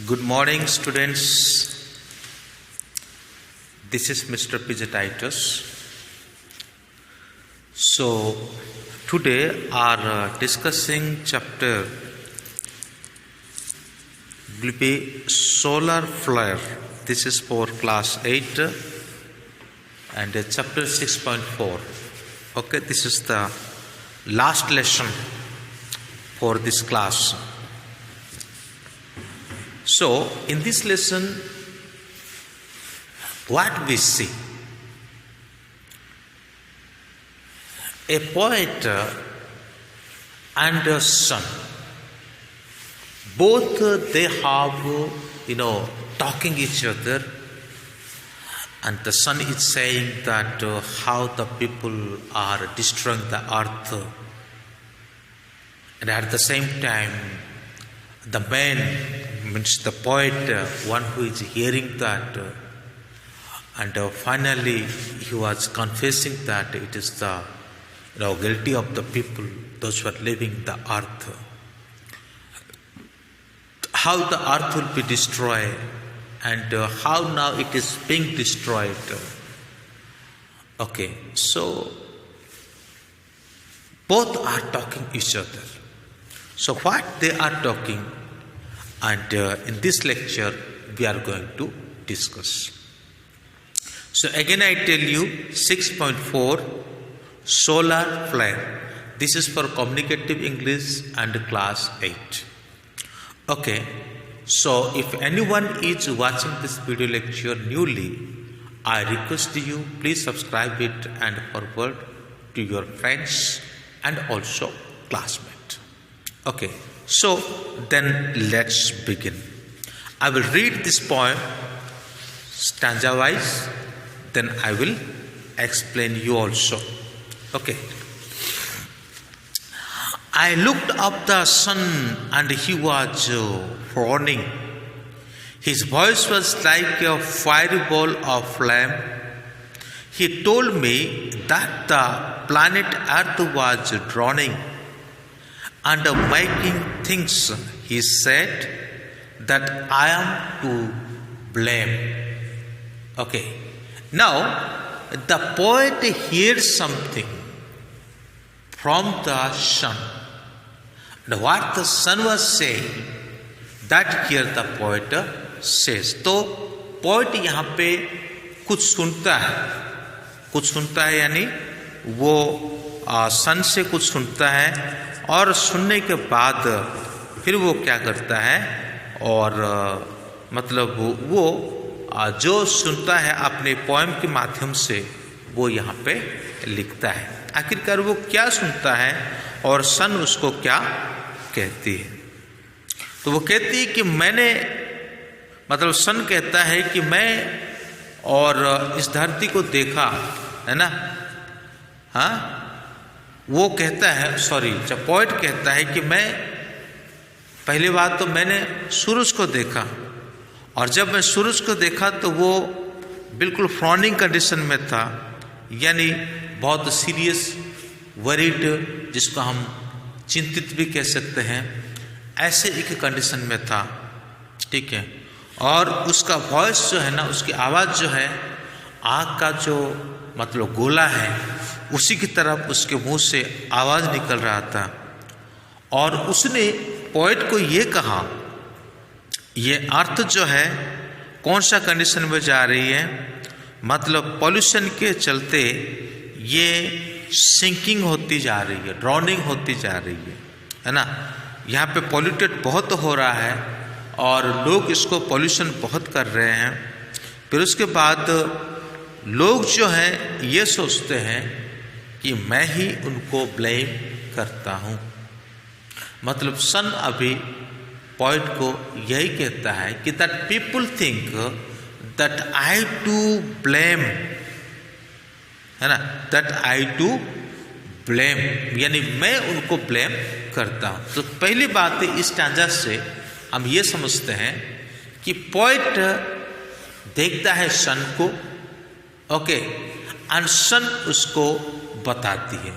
Good morning, students. This is Mr. Pijatitis. So, today our discussing chapter will be solar flare. This is for class 8 and chapter 6.4. Okay, this is the last lesson for this class. So, in this lesson, what we see? A poet and a son. Both they have, talking each other, and the son is saying that how the people are destroying the earth, and at the same time, the man means the poet, one who is hearing that, and finally he was confessing that it is the guilty of the people, those who are living the earth. How the earth will be destroyed, and how now it is being destroyed. Okay, so both are talking each other. So what they are talking, and in this lecture we are going to discuss. So again I tell you 6.4 solar flare. This is for communicative English and class 8. Okay, so if anyone is watching this video lecture newly, I request you please subscribe it and forward to your friends and also classmates. Okay, so then let's begin. I will read this poem stanza wise, then I will explain you also. Okay. I looked up the sun and he was frowning. His voice was like a fiery ball of flame. He told me that the planet Earth was drowning and making things. He said that I am to blame. Okay. Now, the poet hears something from the sun. And what the sun was saying, that here the poet says. तो poet यहाँ पे कुछ सुनता है यानी वो सन से कुछ सुनता है, और सुनने के बाद फिर वो क्या करता है, और मतलब वो जो सुनता है अपने पोएम के माध्यम से वो यहाँ पे लिखता है। आखिरकार वो क्या सुनता है और सन उसको क्या कहती है। तो वो कहती है कि मैंने, मतलब सन कहता है कि मैं और इस धरती को देखा, है ना। हाँ, वो कहता है, जब पोएट कहता है कि मैं पहली बात तो मैंने सूरज को देखा, और जब मैं सूरज को देखा तो वो बिल्कुल फ्रॉनिंग कंडीशन में था, यानी बहुत सीरियस, वरीड, जिसको हम चिंतित भी कह सकते हैं, ऐसे एक कंडीशन में था। ठीक है। और उसका वॉइस जो है ना, उसकी आवाज़ जो है, आग का जो मतलब गोला है उसी की तरफ उसके मुंह से आवाज़ निकल रहा था। और उसने पोएट को ये कहा, ये अर्थ जो है कौन सा कंडीशन में जा रही है, मतलब पॉल्यूशन के चलते ये सिंकिंग होती जा रही है, ड्राउनिंग होती जा रही है ना। यहाँ पे पॉल्यूटेड बहुत हो रहा है और लोग इसको पॉल्यूशन बहुत कर रहे हैं। फिर उसके बाद लोग जो हैं ये सोचते हैं कि मैं ही उनको ब्लेम करता हूँ। मतलब सन अभी पोएट को यही कहता है कि that people think that I to blame, है ना, दैट आई टू ब्लेम, यानी मैं उनको ब्लेम करता हूँ। तो पहली बात है, इस स्टैंजा से हम ये समझते हैं कि पोएट देखता है सन को, ओके, और सन उसको बताती है।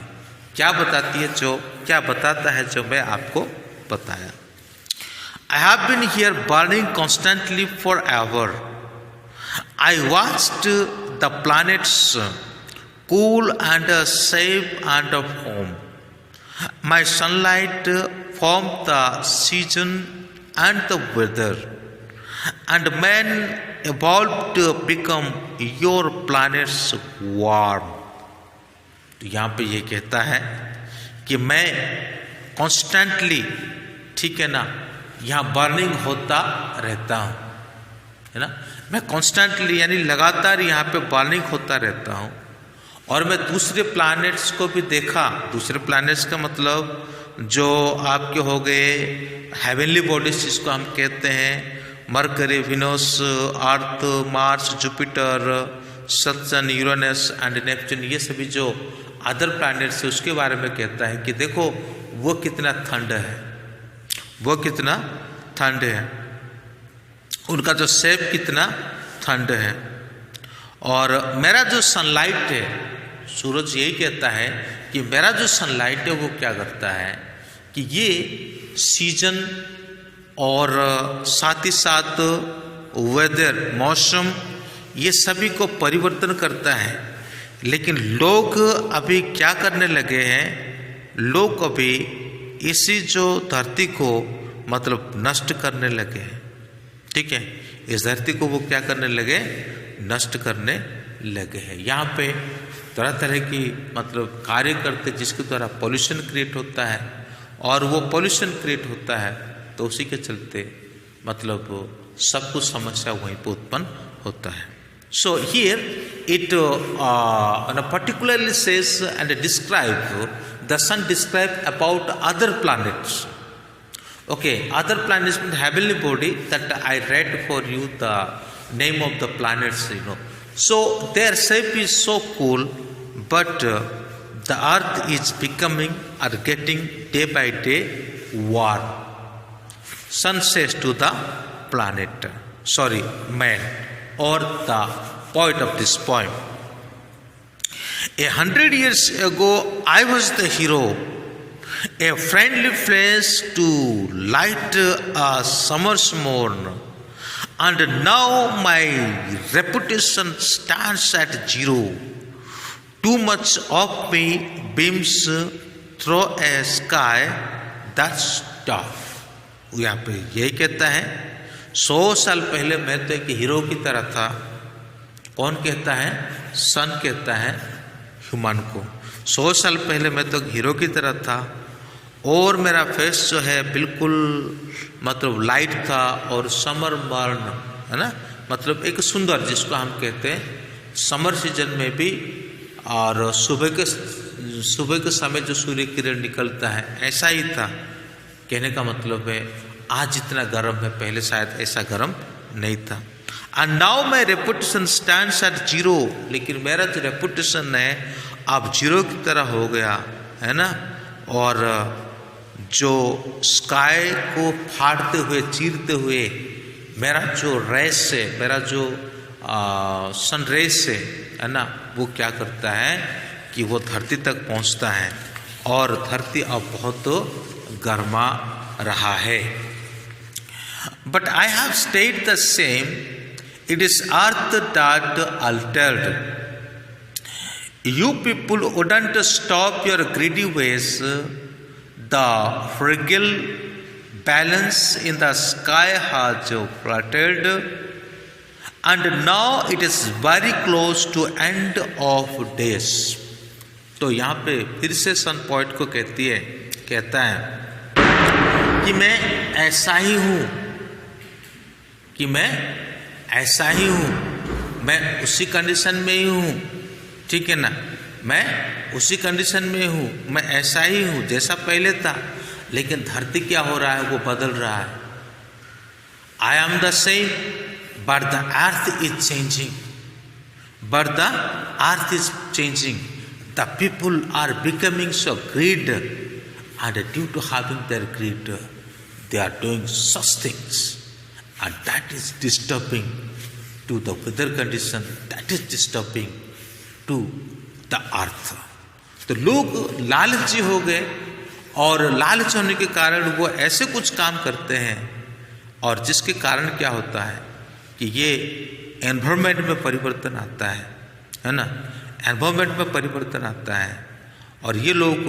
क्या बताती है? जो क्या बताता है जो मैं आपको बताया। I have been here burning constantly forever. I watched the planets cool and safe and home. My sunlight formed the season and the weather, and man evolved to become your planet's warm. तो यहाँ पे ये कहता है कि मैं constantly, ठीक है ना, यहाँ बर्निंग होता रहता हूँ, है ना, मैं कॉन्स्टेंटली यानी लगातार यहाँ पे बर्निंग होता रहता हूँ। और मैं दूसरे प्लैनेट्स को भी देखा। दूसरे प्लैनेट्स का मतलब जो आपके हो गए हेवनली बॉडीज जिसको हम कहते हैं, mercury, Venus, earth, Mars, Jupiter, Saturn, Uranus and Neptune, ये सभी जो अदर प्लैनेट्स है उसके बारे में कहता है कि देखो वो कितना ठंड है, वो कितना ठंड है, उनका जो शेप कितना ठंड है। और मेरा जो सनलाइट है, सूरज यही कहता है कि मेरा जो सनलाइट है वो क्या करता है कि ये सीजन और साथ ही साथ वेदर, मौसम, ये सभी को परिवर्तन करता है। लेकिन लोग अभी क्या करने लगे हैं, लोग अभी इसी जो धरती को मतलब नष्ट करने लगे हैं, ठीक है, इस धरती को वो क्या करने लगे, नष्ट करने लगे हैं। यहाँ पे तरह तरह की मतलब कार्य करते जिसके द्वारा पॉल्यूशन क्रिएट होता है, और वो पॉल्यूशन क्रिएट होता है तो उसी के चलते मतलब सब कुछ समस्या वहीं पर उत्पन्न होता है। So here it particularly says and describe the sun described about other planets. Okay, other planets means heavenly body that I read for you the name of the planets, you know. So their shape is so cool, but the earth is becoming or getting day by day warm. Sun says to the planet, sorry, man, or the poet of this poem. 100 years ago, I was the hero, a friendly face to light a summer's morn, and now my reputation stands at zero. Too much of me beams through a sky that's tough. यहाँ पे यही कहता है, 100 साल पहले मैं तो एक हीरो की तरह था। कौन कहता है? सन कहता है ह्यूमन को। 100 साल पहले मैं तो हीरो की तरह था और मेरा फेस जो है बिल्कुल मतलब लाइट था और समर मॉर्न, है ना, मतलब एक सुंदर, जिसको हम कहते हैं समर सीजन में भी, और सुबह के समय जो सूर्य किरण निकलता है ऐसा ही था। कहने का मतलब है आज जितना गर्म है पहले शायद ऐसा गर्म नहीं था। And now my reputation stands eight zero, लेकिन मेरा जो रेपुटेशन है अब जीरो की तरह हो गया, है ना। और जो स्काई को फाड़ते हुए, चीरते हुए मेरा जो रेस है, मेरा जो सन रेस है ना, वो क्या करता है कि वो धरती तक पहुंचता है और धरती अब बहुत गर्मा रहा है। But I have stayed the same. It is earth that altered. You people wouldn't stop your greedy ways. The fragile balance in the sky has fluttered, and now it is very close to end of days. तो यहाँ पे फिर से सन point को कहता है कि मैं ऐसा ही हूँ, कि मैं ऐसा ही हूँ, मैं उसी कंडीशन में ही हूँ, ठीक है ना, मैं उसी कंडीशन में हूँ, मैं ऐसा ही हूँ जैसा पहले था। लेकिन धरती क्या हो रहा है, वो बदल रहा है। I am the same but the earth is changing, but the earth is changing, the people are becoming so greed, and due to having their greed, they are doing such things, and that is disturbing to the weather condition, that is disturbing to the earth. तो लोग लालची हो गए और लालच होने के कारण वो ऐसे कुछ काम करते हैं और जिसके कारण क्या होता है कि ये एनवायरनमेंट में परिवर्तन आता है ना, एनवायरनमेंट में परिवर्तन आता है और ये लोग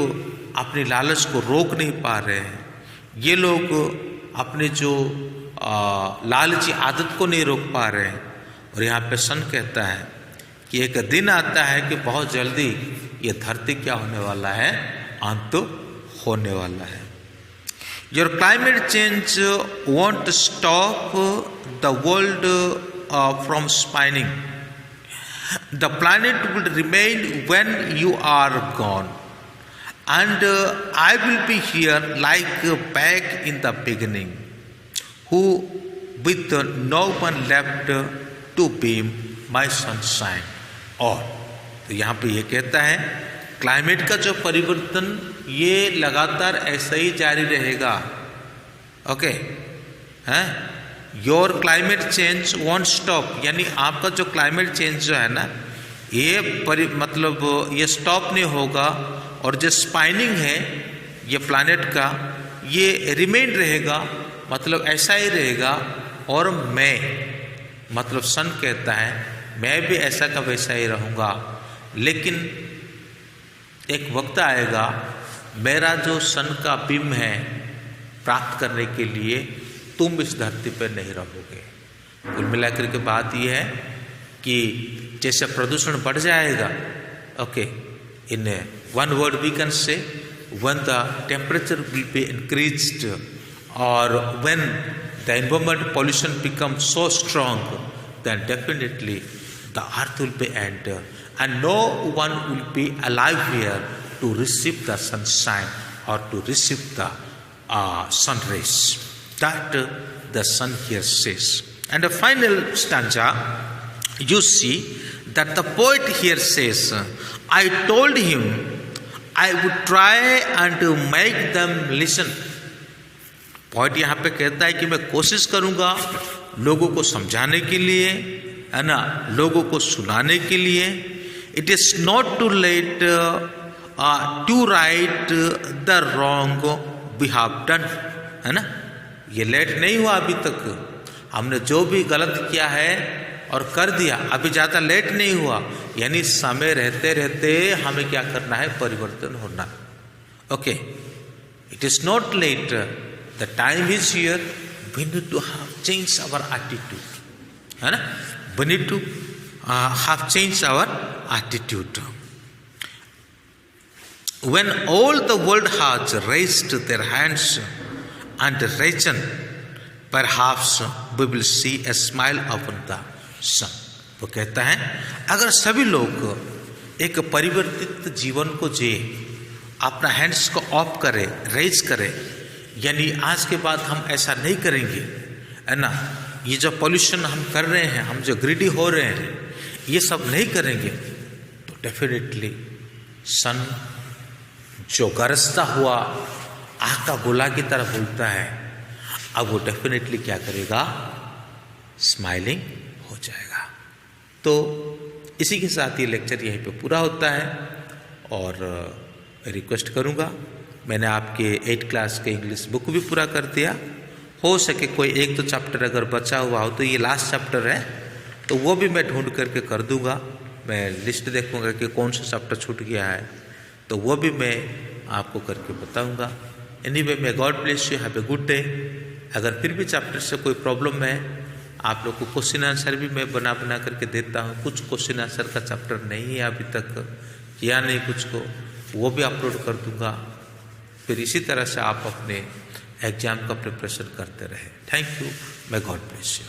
अपनी लालच को रोक नहीं पा रहे हैं, ये लोग अपने जो लालची आदत को नहीं रोक पा रहे हैं। और यहाँ पे सन कहता है कि एक दिन आता है कि बहुत जल्दी ये धरती क्या होने वाला है, अंत होने वाला है। Your climate change won't stop the world from spinning. The planet will remain when you are gone, and I will be here like back in the beginning, who with no one left to beam my sunshine. और तो यहाँ पे ये कहता है climate का जो परिवर्तन ये लगातार ऐसा ही जारी रहेगा। ओके हैं, your climate change want stop, यानी आपका जो क्लाइमेट चेंज जो है ना ये मतलब ये स्टॉप नहीं होगा, और जो स्पाइनिंग है ये प्लैनेट का ये रिमेन रहेगा, मतलब ऐसा ही रहेगा। और मैं मतलब सन कहता है मैं भी ऐसा का वैसा ही रहूँगा, लेकिन एक वक्त आएगा मेरा जो सन का बीम है प्राप्त करने के लिए तुम इस धरती पर नहीं रहोगे। कुल मिलाकर के बात यह है कि जैसे प्रदूषण बढ़ जाएगा, okay, in one word we can say when the temperature will be increased और when the environment pollution becomes so strong, then definitely the earth will be end and no one will be alive here to receive the sunshine or to receive the sun rays. That the sun here says. And the final stanza, you see that the poet here says, I told him I would try and to make them listen. poet यहाँ पे कहता है कि मैं कोशिश करूँगा लोगों को समझाने के लिए, है ना, लोगों को सुनाने के लिए। It is not too late to right the wrong we have done, है ना, ये लेट नहीं हुआ अभी तक। हमने जो भी गलत किया है और कर दिया, अभी ज़्यादा लेट नहीं हुआ, यानी समय रहते रहते हमें क्या करना है, परिवर्तन होना। Okay, it is not late, the time is here, we need to have change our attitude, है ना, we need to have changed our attitude. When all the world has raised their hands and risen, perhaps we will see a smile upon the sun. वो कहता है अगर सभी लोग एक परिवर्तित जीवन को जिए, अपना हैंड्स को ऑफ करे, रेज करे, यानी आज के बाद हम ऐसा नहीं करेंगे, है ना, ये जो पॉल्यूशन हम कर रहे हैं, हम जो ग्रीडी हो रहे हैं, ये सब नहीं करेंगे, तो डेफिनेटली सन जो गरजता हुआ आग का गोला की तरह बोलता है, अब वो डेफिनेटली क्या करेगा, स्माइलिंग हो जाएगा। तो इसी के साथ ये लेक्चर यहीं पे पूरा होता है और रिक्वेस्ट करूँगा, मैंने आपके 8th क्लास के इंग्लिश बुक भी पूरा कर दिया, हो सके कोई एक तो चैप्टर अगर बचा हुआ हो तो ये लास्ट चैप्टर है तो वो भी मैं ढूंढ करके कर दूंगा। मैं लिस्ट देखूंगा कि कौन सा चैप्टर छूट गया है तो वो भी मैं आपको करके बताऊंगा। Anyway, may God bless you, have a good day. अगर फिर भी चैप्टर से कोई प्रॉब्लम है, आप लोग को क्वेश्चन आंसर भी मैं बना करके देता हूँ। कुछ क्वेश्चन आंसर का चैप्टर नहीं है अभी तक किया नहीं कुछ को, वो भी अपलोड कर दूंगा। फिर इसी तरह से आप अपने एग्जाम का प्रिपरेशन करते रहे। Thank you, may God bless you.